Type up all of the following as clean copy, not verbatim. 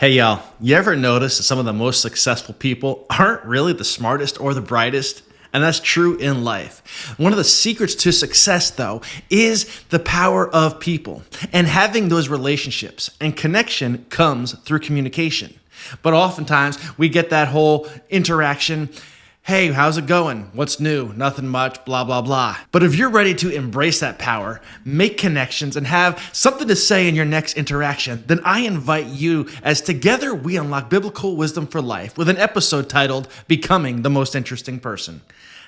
Hey y'all, you ever notice that some of the most successful people aren't really the smartest or the brightest? And that's true in life. One of the secrets to success, though, is the power of people. And having those relationships and connection comes through communication. But oftentimes we get that whole interaction. Hey, how's it going? What's new? Nothing much, blah, blah, blah. But if you're ready to embrace that power, make connections, and have something to say in your next interaction, then I invite you as together we unlock biblical wisdom for life with an episode titled Becoming the Most Interesting Person.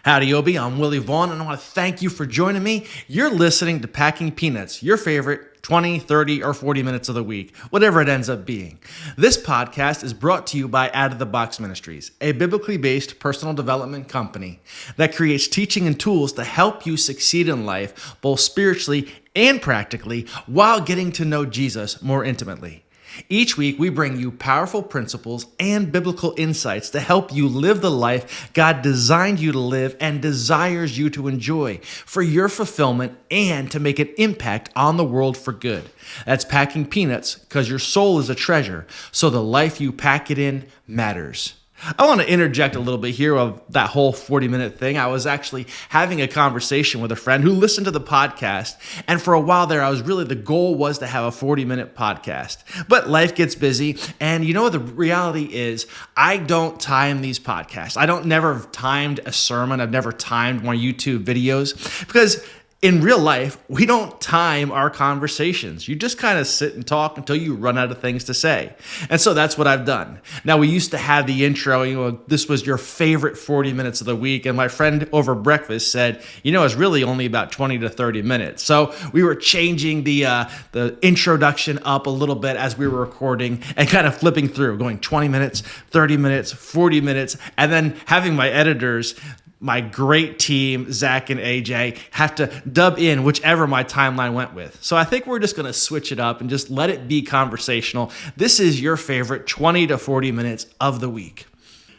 Howdy, Obi. I'm Willie Vaughan, and I want to thank you for joining me. You're listening to Packing Peanuts, your favorite 20, 30, or 40 minutes of the week, whatever it ends up being. This podcast is brought to you by Out of the Box Ministries, a biblically based personal development company that creates teaching and tools to help you succeed in life, both spiritually and practically, while getting to know Jesus more intimately. Each week, we bring you powerful principles and biblical insights to help you live the life God designed you to live and desires you to enjoy for your fulfillment and to make an impact on the world for good. That's Packing Peanuts, because your soul is a treasure, so the life you pack it in matters. I want to interject a little bit here of that whole 40-minute thing. I was actually having a conversation with a friend who listened to the podcast, and for a while there, the goal was to have a 40-minute podcast. But life gets busy, and the reality is I don't time these podcasts. I don't never timed a sermon. I've never timed my YouTube videos because in real life, we don't time our conversations. You just kind of sit and talk until you run out of things to say. And so that's what I've done. Now, we used to have the intro, this was your favorite 40 minutes of the week. And my friend over breakfast said, it's really only about 20 to 30 minutes. So we were changing the introduction up a little bit as we were recording and kind of flipping through, going 20 minutes, 30 minutes, 40 minutes, and then having my editors, my great team, Zach and AJ, have to dub in whichever my timeline went with. So I think we're just going to switch it up and just let it be conversational. This is your favorite 20 to 40 minutes of the week.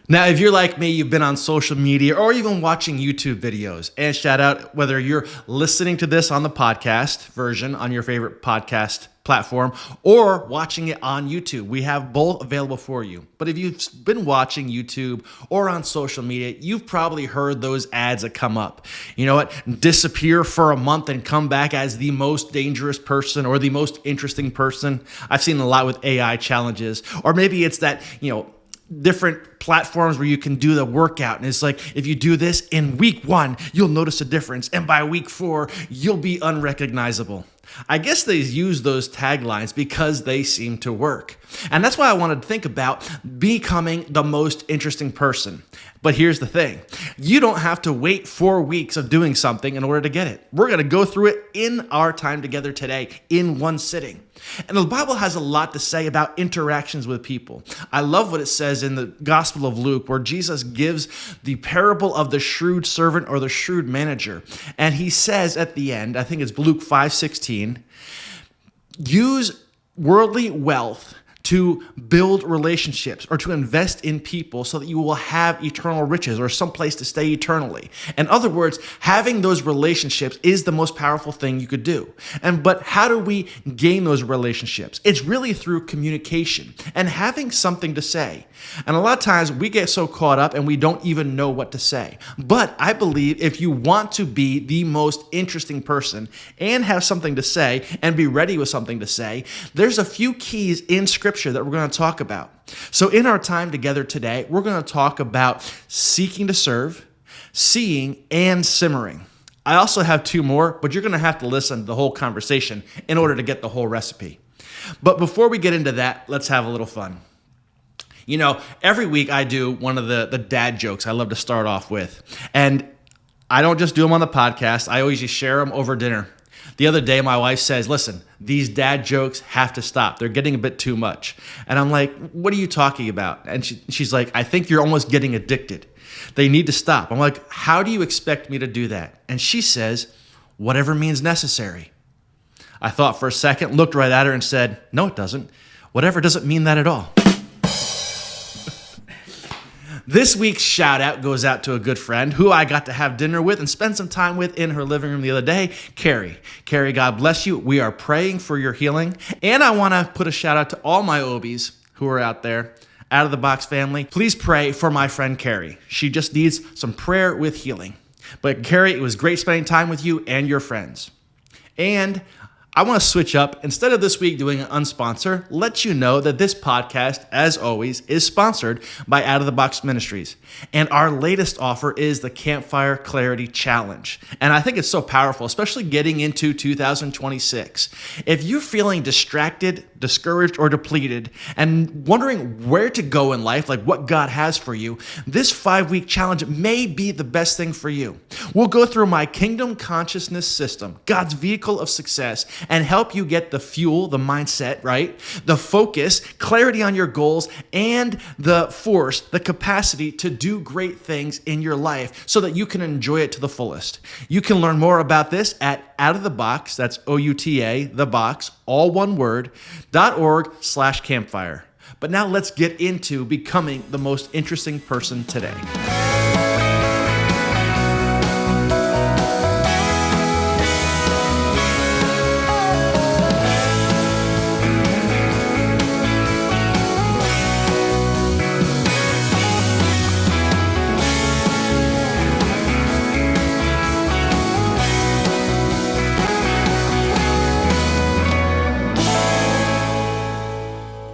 Now, if you're like me, you've been on social media or even watching YouTube videos, and shout out whether you're listening to this on the podcast version on your favorite podcast platform or watching it on YouTube. We have both available for you. But if you've been watching YouTube or on social media, you've probably heard those ads that come up. You know what? Disappear for a month and come back as the most dangerous person or the most interesting person. I've seen a lot with AI challenges. Or maybe it's that, different platforms where you can do the workout. And it's like, if you do this in week 1, you'll notice a difference. And by week 4, you'll be unrecognizable. I guess they use those taglines because they seem to work. And that's why I wanted to think about becoming the most interesting person. But here's the thing. You don't have to wait 4 weeks of doing something in order to get it. We're going to go through it in our time together today in one sitting. And the Bible has a lot to say about interactions with people. I love what it says in the Gospel of Luke, where Jesus gives the parable of the shrewd servant or the shrewd manager. And he says at the end, I think it's Luke 5:16, use worldly wealth to build relationships or to invest in people so that you will have eternal riches or some place to stay eternally. In other words, having those relationships is the most powerful thing you could do. But how do we gain those relationships? It's really through communication and having something to say. And a lot of times we get so caught up and we don't even know what to say. But I believe if you want to be the most interesting person and have something to say and be ready with something to say, there's a few keys in Scripture that we're going to talk about. So in our time together today, we're going to talk about seeking to serve, seeing, and simmering. I also have 2 more, but you're going to have to listen to the whole conversation in order to get the whole recipe. But before we get into that, let's have a little fun. Every week I do one of the dad jokes I love to start off with. And I don't just do them on the podcast. I always just share them over dinner. The other day, my wife says, listen, these dad jokes have to stop. They're getting a bit too much. And I'm like, what are you talking about? And she's like, I think you're almost getting addicted. They need to stop. I'm like, how do you expect me to do that? And she says, whatever means necessary. I thought for a second, looked right at her and said, no, it doesn't. Whatever doesn't mean that at all. This week's shout out goes out to a good friend who I got to have dinner with and spend some time with in her living room the other day, Carrie. Carrie, God bless you. We are praying for your healing. And I want to put a shout out to all my Obies who are out there, Out of the Box family, please pray for my friend Carrie. She just needs some prayer with healing. But Carrie, it was great spending time with you and your friends. And I want to switch up. Instead of this week doing an unsponsor, let you know that this podcast, as always, is sponsored by Out of the Box Ministries. And our latest offer is the Campfire Clarity Challenge. And I think it's so powerful, especially getting into 2026. If you're feeling distracted, discouraged, or depleted, and wondering where to go in life, like what God has for you, this 5-week challenge may be the best thing for you. We'll go through my kingdom consciousness system, God's vehicle of success, and help you get the fuel, the mindset, right? The focus, clarity on your goals, and the force, the capacity to do great things in your life so that you can enjoy it to the fullest. You can learn more about this at Out of the Box, that's OUTA, the box, all one word, .org/campfire. But now let's get into becoming the most interesting person today.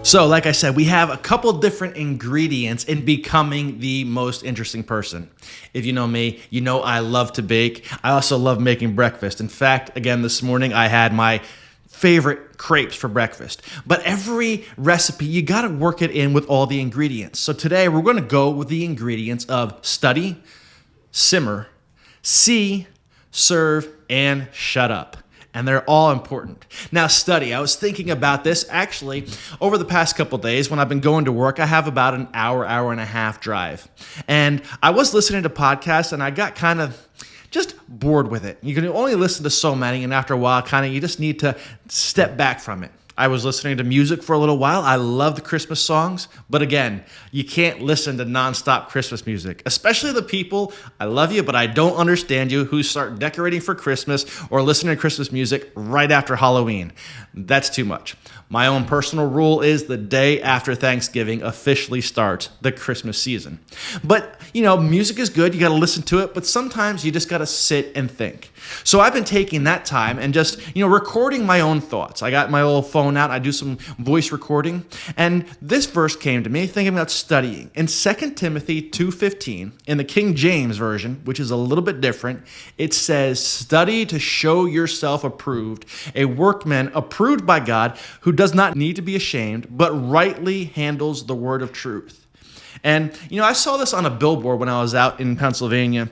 So, like I said, we have a couple different ingredients in becoming the most interesting person. If you know me, you know I love to bake. I also love making breakfast. In fact, again, this morning I had my favorite crepes for breakfast. But every recipe, you got to work it in with all the ingredients. So today we're going to go with the ingredients of study, simmer, see, serve, and shut up. And they're all important. Now, study. I was thinking about this actually over the past couple days when I've been going to work. I have about an hour and a half drive. And I was listening to podcasts and I got kind of just bored with it. You can only listen to so many, and after a while, you just need to step back from it. I was listening to music for a little while. I love the Christmas songs, but again, you can't listen to nonstop Christmas music, especially the people, I love you, but I don't understand you, who start decorating for Christmas or listening to Christmas music right after Halloween. That's too much. My own personal rule is the day after Thanksgiving officially starts the Christmas season. But, music is good. You got to listen to it, but sometimes you just got to sit and think. So I've been taking that time and just, recording my own thoughts. I got my old phone out. I do some voice recording. And this verse came to me thinking about studying. In 2 Timothy 2:15, in the King James Version, which is a little bit different, it says, "Study to show yourself approved, a workman approved by God, who does not need to be ashamed, but rightly handles the word of truth." And, I saw this on a billboard when I was out in Pennsylvania.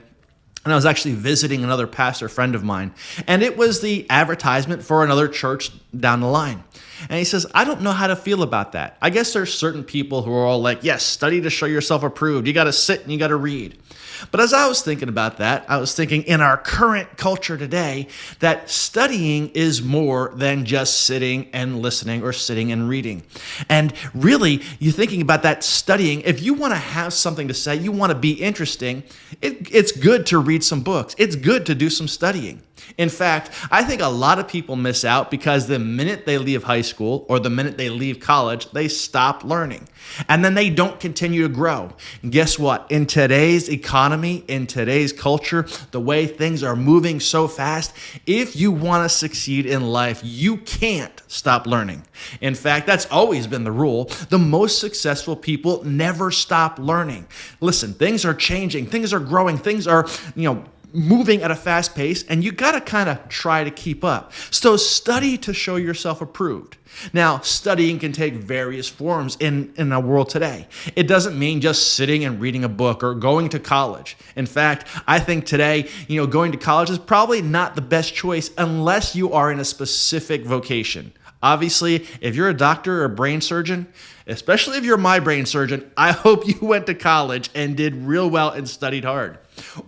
And I was actually visiting another pastor friend of mine. And it was the advertisement for another church down the line. And he says, I don't know how to feel about that. I guess there's certain people who are all like, yes, study to show yourself approved. You got to sit and you got to read. But as I was thinking about that, I was thinking in our current culture today that studying is more than just sitting and listening or sitting and reading. And really, you're thinking about that studying. If you want to have something to say, you want to be interesting, it's good to read some books. It's good to do some studying. In fact, I think a lot of people miss out because the minute they leave high school or the minute they leave college, they stop learning. And then they don't continue to grow. And guess what? In today's economy, in today's culture, the way things are moving so fast, if you want to succeed in life, you can't stop learning. In fact, that's always been the rule. The most successful people never stop learning. Listen, things are changing, things are growing, things are, moving at a fast pace, and you got to kind of try to keep up. So study to show yourself approved. Now, studying can take various forms in our world today. It doesn't mean just sitting and reading a book or going to college. In fact, I think today, going to college is probably not the best choice unless you are in a specific vocation. Obviously, if you're a doctor or a brain surgeon, especially if you're my brain surgeon, I hope you went to college and did real well and studied hard.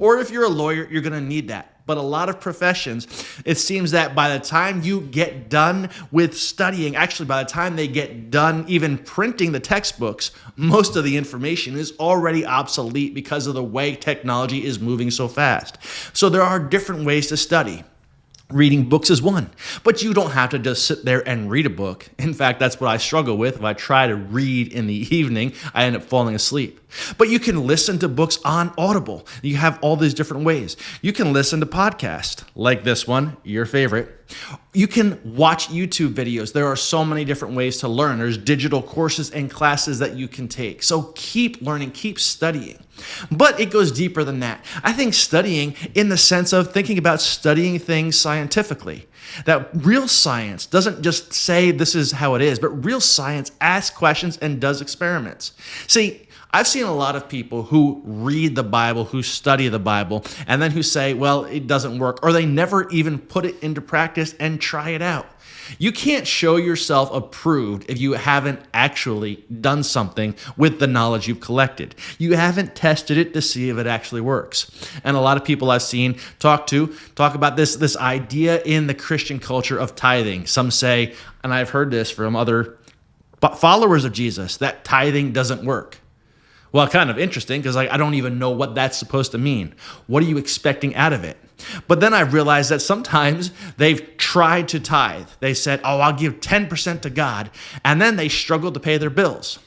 Or if you're a lawyer, you're going to need that. But a lot of professions, it seems that by the time you get done with studying, actually by the time they get done even printing the textbooks, most of the information is already obsolete because of the way technology is moving so fast. So there are different ways to study. Reading books is one, but you don't have to just sit there and read a book. In fact, that's what I struggle with. If I try to read in the evening, I end up falling asleep. But you can listen to books on Audible. You have all these different ways. You can listen to podcasts like this one, your favorite. You can watch YouTube videos. There are so many different ways to learn. There's digital courses and classes that you can take. So keep learning, keep studying. But it goes deeper than that. I think studying in the sense of thinking about studying things scientifically. That real science doesn't just say this is how it is, but real science asks questions and does experiments. See, I've seen a lot of people who read the Bible, who study the Bible, and then who say, well, it doesn't work, or they never even put it into practice and try it out. You can't show yourself approved if you haven't actually done something with the knowledge you've collected. You haven't tested it to see if it actually works. And a lot of people I've seen talk about this idea in the Christian culture of tithing. Some say, and I've heard this from other followers of Jesus, that tithing doesn't work. Well, kind of interesting because I don't even know what that's supposed to mean. What are you expecting out of it? But then I realized that sometimes they've tried to tithe. They said, oh, I'll give 10% to God, and then they struggled to pay their bills.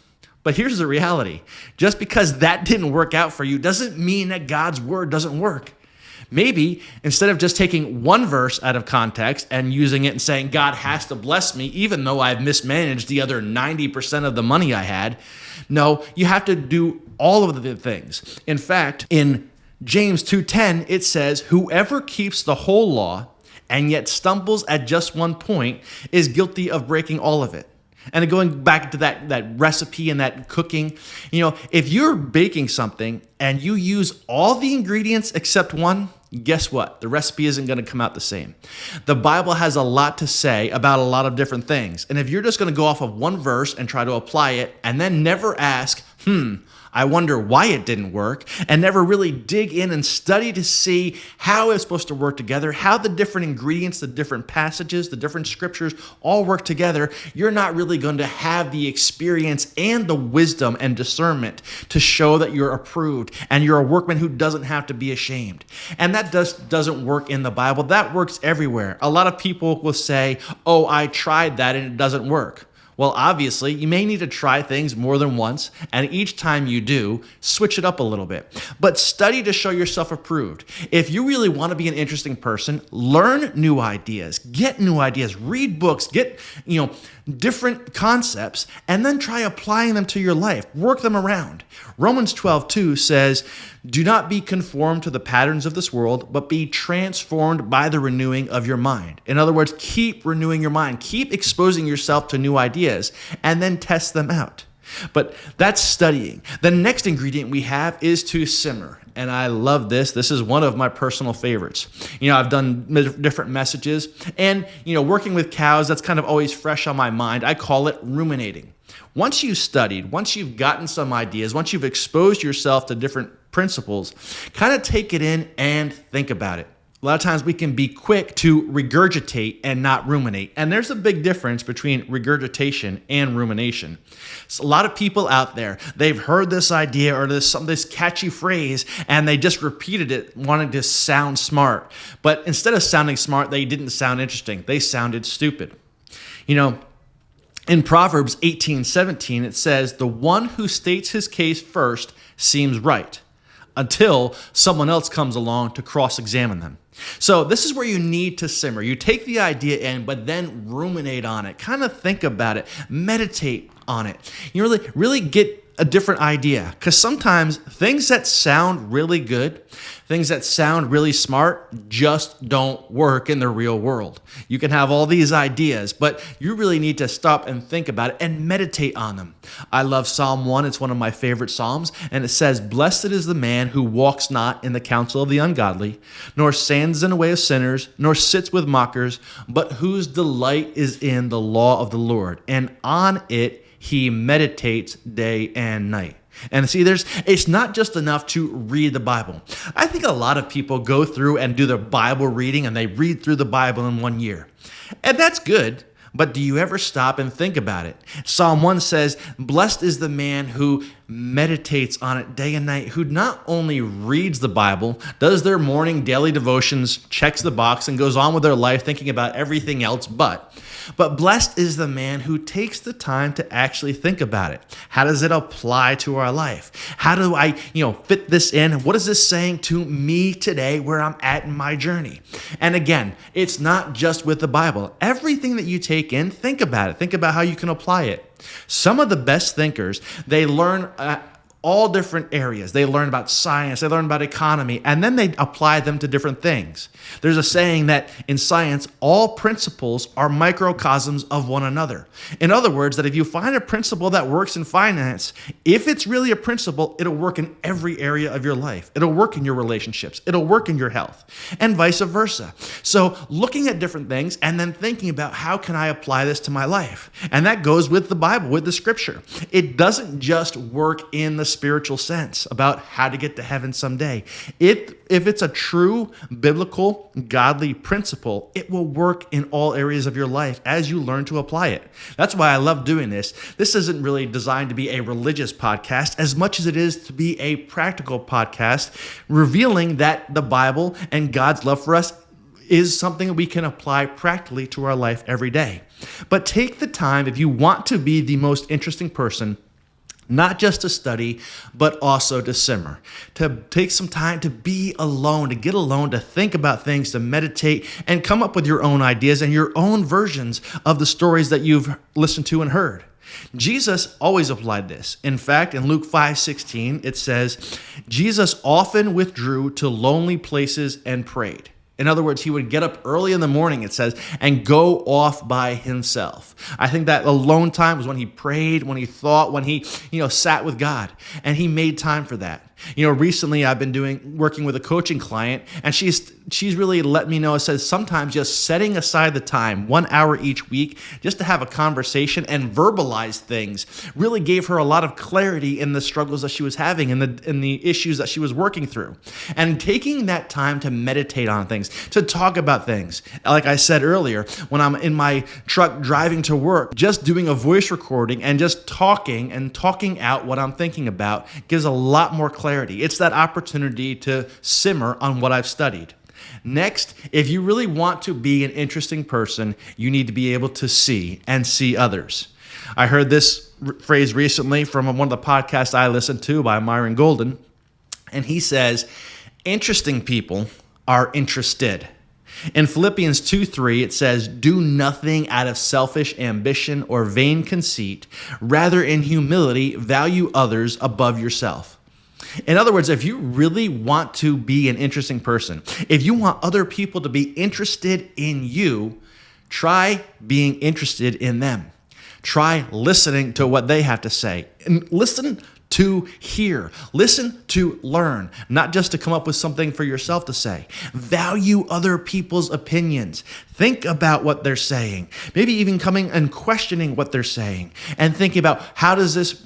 But here's the reality. Just because that didn't work out for you doesn't mean that God's word doesn't work. Maybe instead of just taking one verse out of context and using it and saying, God has to bless me, even though I've mismanaged the other 90% of the money I had. No, you have to do all of the things. In fact, in James 2:10, it says, whoever keeps the whole law and yet stumbles at just one point is guilty of breaking all of it. And going back to that recipe and that cooking, if you're baking something and you use all the ingredients except one, guess what? The recipe isn't going to come out the same. The Bible has a lot to say about a lot of different things. And if you're just going to go off of one verse and try to apply it and then never ask, I wonder why it didn't work, and never really dig in and study to see how it's supposed to work together, how the different ingredients, the different passages, the different scriptures all work together, you're not really going to have the experience and the wisdom and discernment to show that you're approved and you're a workman who doesn't have to be ashamed. And that doesn't work in the Bible. That works everywhere. A lot of people will say, oh, I tried that and it doesn't work. Well, obviously, you may need to try things more than once, and each time you do, switch it up a little bit. But study to show yourself approved. If you really want to be an interesting person, learn new ideas, get new ideas, read books, get, different concepts, and then try applying them to your life. Work them around. Romans 12:2 says, do not be conformed to the patterns of this world, but be transformed by the renewing of your mind. In other words, keep renewing your mind. Keep exposing yourself to new ideas and then test them out. But that's studying. The next ingredient we have is to simmer. And I love this. This is one of my personal favorites. I've done different messages and, working with cows, that's kind of always fresh on my mind. I call it ruminating. Once you've studied, once you've gotten some ideas, once you've exposed yourself to different principles, kind of take it in and think about it. A lot of times we can be quick to regurgitate and not ruminate. And there's a big difference between regurgitation and rumination. So a lot of people out there, they've heard this idea or this catchy phrase and they just repeated it wanting to sound smart. But instead of sounding smart, they didn't sound interesting. They sounded stupid. In Proverbs 18:17, it says, the one who states his case first seems right until someone else comes along to cross-examine them. So this is where you need to simmer. You take the idea in, but then ruminate on it. Kind of think about it. Meditate on it. You really get a different idea. Because sometimes things that sound really good, things that sound really smart, just don't work in the real world. You can have all these ideas, but you really need to stop and think about it and meditate on them. I love Psalm 1. It's one of my favorite Psalms. And it says, blessed is the man who walks not in the counsel of the ungodly, nor stands in the way of sinners, nor sits with mockers, but whose delight is in the law of the Lord. And on it he meditates day and night. And see, it's not just enough to read the Bible. I think a lot of people go through and do their Bible reading and they read through the Bible in 1 year. And that's good. But do you ever stop and think about it? Psalm 1 says, "Blessed is the man who meditates on it day and night," who not only reads the Bible, does their morning daily devotions, checks the box, and goes on with their life thinking about everything else but blessed is the man who takes the time to actually think about it. How does it apply to our life? How do I, fit this in? What is this saying to me today where I'm at in my journey? And again, it's not just with the Bible. Everything that you take in, think about it. Think about how you can apply it. Some of the best thinkers, they learn all different areas. They learn about science, they learn about economy, and then they apply them to different things. There's a saying that in science, all principles are microcosms of one another. In other words, that if you find a principle that works in finance, if it's really a principle, it'll work in every area of your life. It'll work in your relationships. It'll work in your health, and vice versa. So looking at different things and then thinking about how can I apply this to my life? And that goes with the Bible, with the scripture. It doesn't just work in the spiritual sense about how to get to heaven someday. If it's a true biblical, godly principle, it will work in all areas of your life as you learn to apply it. That's why I love doing this. This isn't really designed to be a religious podcast as much as it is to be a practical podcast, revealing that the Bible and God's love for us is something that we can apply practically to our life every day. But take the time, if you want to be the most interesting person, not just to study, but also to simmer, to take some time to be alone, to get alone, to think about things, to meditate, and come up with your own ideas and your own versions of the stories that you've listened to and heard. Jesus always applied this. In fact, in Luke 5:16, it says, Jesus often withdrew to lonely places and prayed. In other words, he would get up early in the morning, it says, and go off by himself. I think that alone time was when he prayed, when he thought, when he, sat with God, and he made time for that. Recently I've been working with a coaching client, and she's really let me know, it says sometimes just setting aside the time, 1 hour each week, just to have a conversation and verbalize things really gave her a lot of clarity in the struggles that she was having and the issues that she was working through. And taking that time to meditate on things, to talk about things. Like I said earlier, when I'm in my truck driving to work, just doing a voice recording and just talking out what I'm thinking about gives a lot more clarity. It's that opportunity to simmer on what I've studied. Next, if you really want to be an interesting person, you need to be able to see and see others. I heard this phrase recently from one of the podcasts I listened to by Myron Golden, and he says, interesting people are interested. In Philippians 2:3, it says, do nothing out of selfish ambition or vain conceit, rather in humility value others above yourself. In other words, if you really want to be an interesting person, if you want other people to be interested in you, try being interested in them. Try listening to what they have to say. And listen to hear. Listen to learn, not just to come up with something for yourself to say. Value other people's opinions. Think about what they're saying. Maybe even coming and questioning what they're saying and thinking about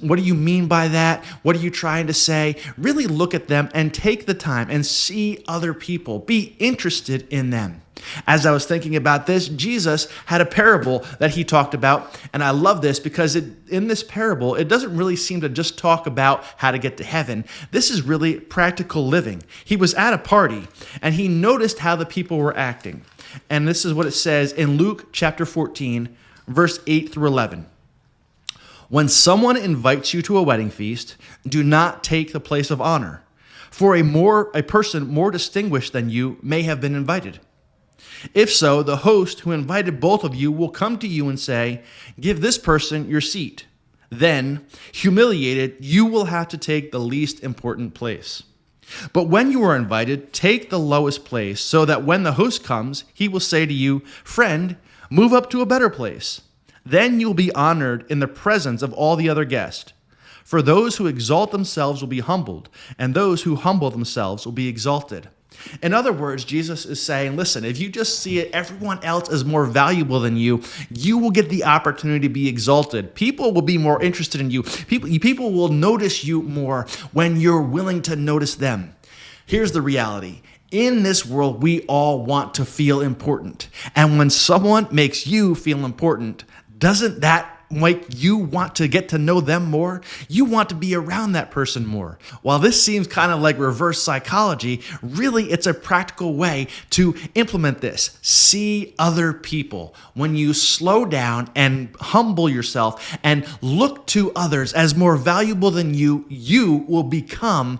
what do you mean by that? What are you trying to say? Really look at them and take the time and see other people. Be interested in them. As I was thinking about this, Jesus had a parable that he talked about, and I love this because in this parable, it doesn't really seem to just talk about how to get to heaven. This is really practical living. He was at a party, and he noticed how the people were acting. And this is what it says in Luke chapter 14, verse 8 through 11. When someone invites you to a wedding feast, do not take the place of honor, for a person more distinguished than you may have been invited. If so, the host who invited both of you will come to you and say, give this person your seat. Then, humiliated, you will have to take the least important place. But when you are invited, take the lowest place, so that when the host comes, he will say to you, friend, move up to a better place. Then you'll be honored in the presence of all the other guests. For those who exalt themselves will be humbled, and those who humble themselves will be exalted. In other words, Jesus is saying, listen, if you just see it, everyone else is more valuable than you, you will get the opportunity to be exalted. People will be more interested in you. People will notice you more when you're willing to notice them. Here's the reality. In this world, we all want to feel important. And when someone makes you feel important, doesn't that make you want to get to know them more? You want to be around that person more. While this seems kind of like reverse psychology, really it's a practical way to implement this. See other people. When you slow down and humble yourself and look to others as more valuable than you, you will become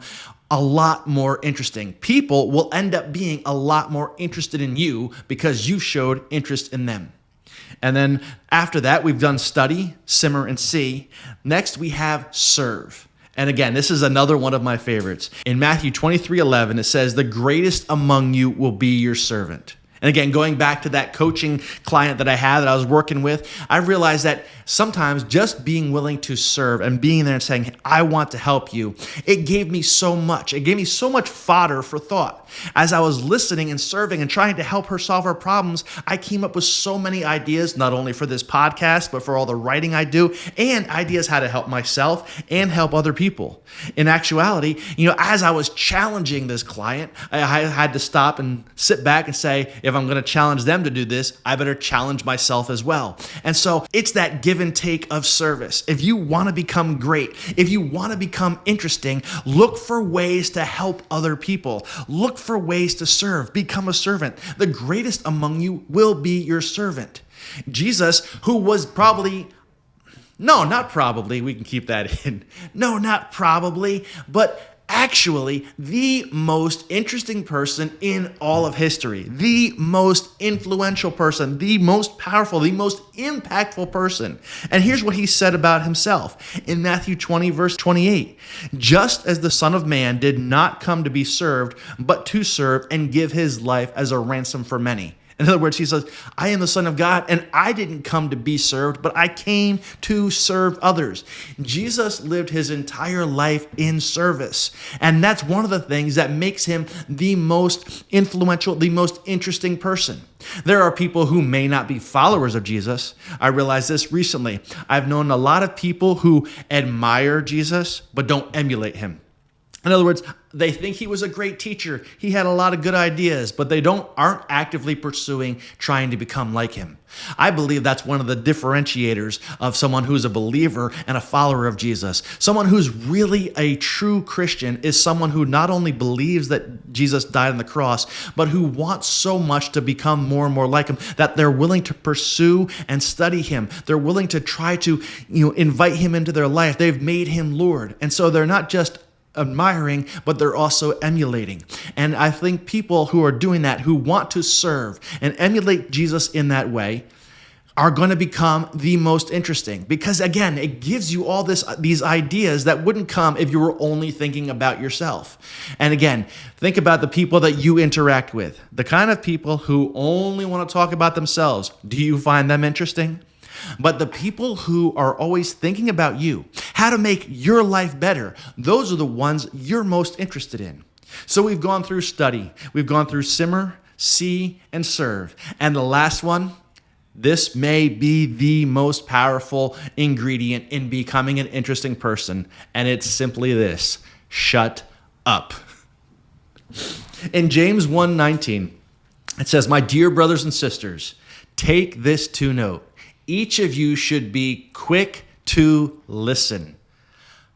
a lot more interesting. People will end up being a lot more interested in you because you showed interest in them. And then after that, we've done study, simmer, and see. Next, we have serve. And again, this is another one of my favorites. In Matthew 23:11, it says, "The greatest among you will be your servant." And again, going back to that coaching client that I had that I was working with, I realized that sometimes just being willing to serve and being there and saying, I want to help you, it gave me so much. It gave me so much fodder for thought. As I was listening and serving and trying to help her solve her problems, I came up with so many ideas, not only for this podcast, but for all the writing I do, and ideas how to help myself and help other people. In actuality, as I was challenging this client, I had to stop and sit back and say, if I'm going to challenge them to do this, I better challenge myself as well. And so it's that give and take of service. If you want to become great, if you want to become interesting, look for ways to help other people. Look for ways to serve. Become a servant. The greatest among you will be your servant. Jesus, who was not probably, we can keep that in. No, not probably, but actually the most interesting person in all of history, the most influential person, the most powerful, the most impactful person. And here's what he said about himself in Matthew 20, verse 28. "Just as the Son of Man did not come to be served, but to serve and give his life as a ransom for many." In other words, he says, I am the Son of God, and I didn't come to be served, but I came to serve others. Jesus lived his entire life in service. And that's one of the things that makes him the most influential, the most interesting person. There are people who may not be followers of Jesus. I realized this recently. I've known a lot of people who admire Jesus, but don't emulate him. In other words, they think he was a great teacher. He had a lot of good ideas, but they aren't actively pursuing trying to become like him. I believe that's one of the differentiators of someone who's a believer and a follower of Jesus. Someone who's really a true Christian is someone who not only believes that Jesus died on the cross, but who wants so much to become more and more like him that they're willing to pursue and study him. They're willing to try to, invite him into their life. They've made him Lord. And so they're not just admiring, but they're also emulating. And I think people who are doing that, who want to serve and emulate Jesus in that way, are going to become the most interesting. Because again, it gives you all these ideas that wouldn't come if you were only thinking about yourself. And again, think about the people that you interact with. The kind of people who only want to talk about themselves. Do you find them interesting? But the people who are always thinking about you, how to make your life better, those are the ones you're most interested in. So we've gone through study, we've gone through simmer, see, and serve. And the last one, this may be the most powerful ingredient in becoming an interesting person. And it's simply this: shut up. In James 1:19, it says, "My dear brothers and sisters, take this to note. Each of you should be quick to listen,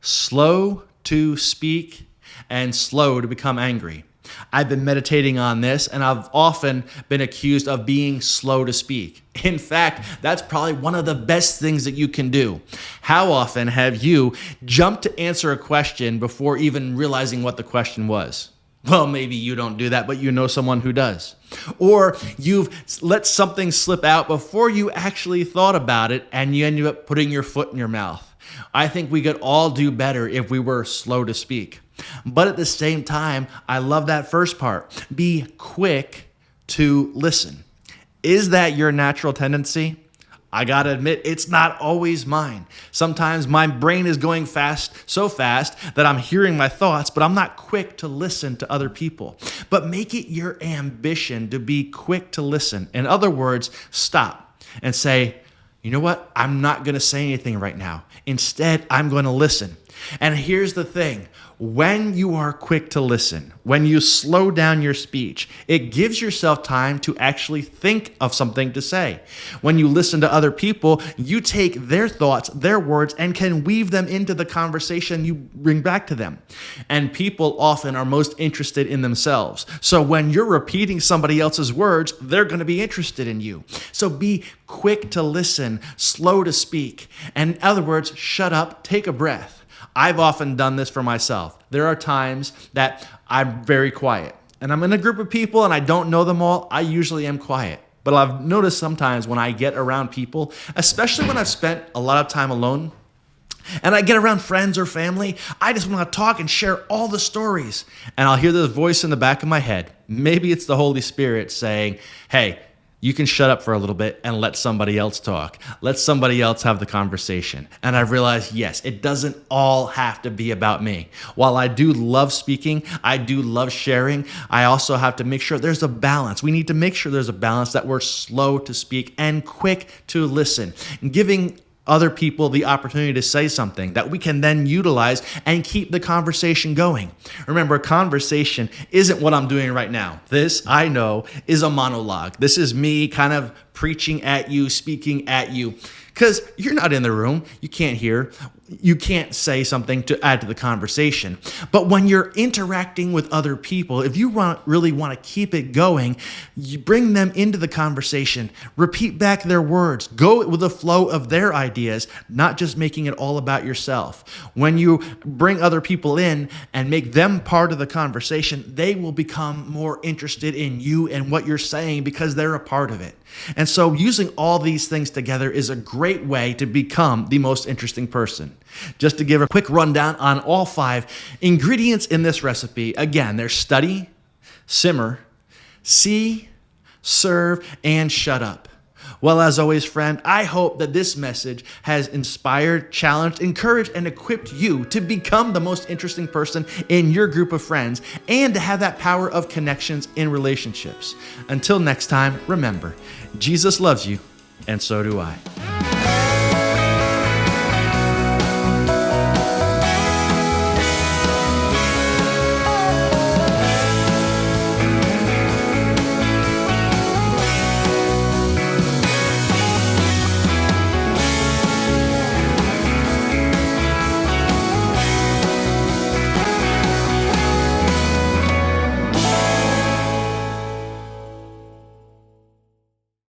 slow to speak, and slow to become angry." I've been meditating on this, and I've often been accused of being slow to speak. In fact, that's probably one of the best things that you can do. How often have you jumped to answer a question before even realizing what the question was? Well, maybe you don't do that, but you know someone who does. Or you've let something slip out before you actually thought about it, and you ended up putting your foot in your mouth. I think we could all do better if we were slow to speak. But at the same time, I love that first part. Be quick to listen. Is that your natural tendency? I gotta admit, it's not always mine. Sometimes my brain is going so fast that I'm hearing my thoughts, but I'm not quick to listen to other people. But make it your ambition to be quick to listen. In other words, stop and say, you know what? I'm not gonna say anything right now. Instead, I'm gonna listen. And here's the thing. When you are quick to listen, when you slow down your speech, it gives yourself time to actually think of something to say. When you listen to other people, you take their thoughts, their words, and can weave them into the conversation you bring back to them. And people often are most interested in themselves. So when you're repeating somebody else's words, they're going to be interested in you. So be quick to listen, slow to speak. And in other words, shut up, take a breath. I've often done this for myself. There are times that I'm very quiet and I'm in a group of people and I don't know them all. I usually am quiet. But I've noticed sometimes when I get around people, especially when I've spent a lot of time alone, and I get around friends or family, I just want to talk and share all the stories. And I'll hear this voice in the back of my head. Maybe it's the Holy Spirit saying, hey, you can shut up for a little bit and let somebody else talk. Let somebody else have the conversation. And I've realized, yes, it doesn't all have to be about me. While I do love speaking, I do love sharing, I also have to make sure there's a balance. We need to make sure there's a balance, that we're slow to speak and quick to listen. And giving other people the opportunity to say something that we can then utilize and keep the conversation going. Remember, conversation isn't what I'm doing right now. This, I know, is a monologue. This is me kind of preaching at you, speaking at you, because you're not in the room. You can't hear. You can't say something to add to the conversation. But when you're interacting with other people, if you really want to keep it going, you bring them into the conversation, repeat back their words, go with the flow of their ideas, not just making it all about yourself. When you bring other people in and make them part of the conversation, they will become more interested in you and what you're saying because they're a part of it. And so using all these things together is a great way to become the most interesting person. Just to give a quick rundown on all 5 ingredients in this recipe. Again, there's study, simmer, see, serve, and shut up. Well, as always, friend, I hope that this message has inspired, challenged, encouraged, and equipped you to become the most interesting person in your group of friends and to have that power of connections in relationships. Until next time, remember, Jesus loves you, and so do I.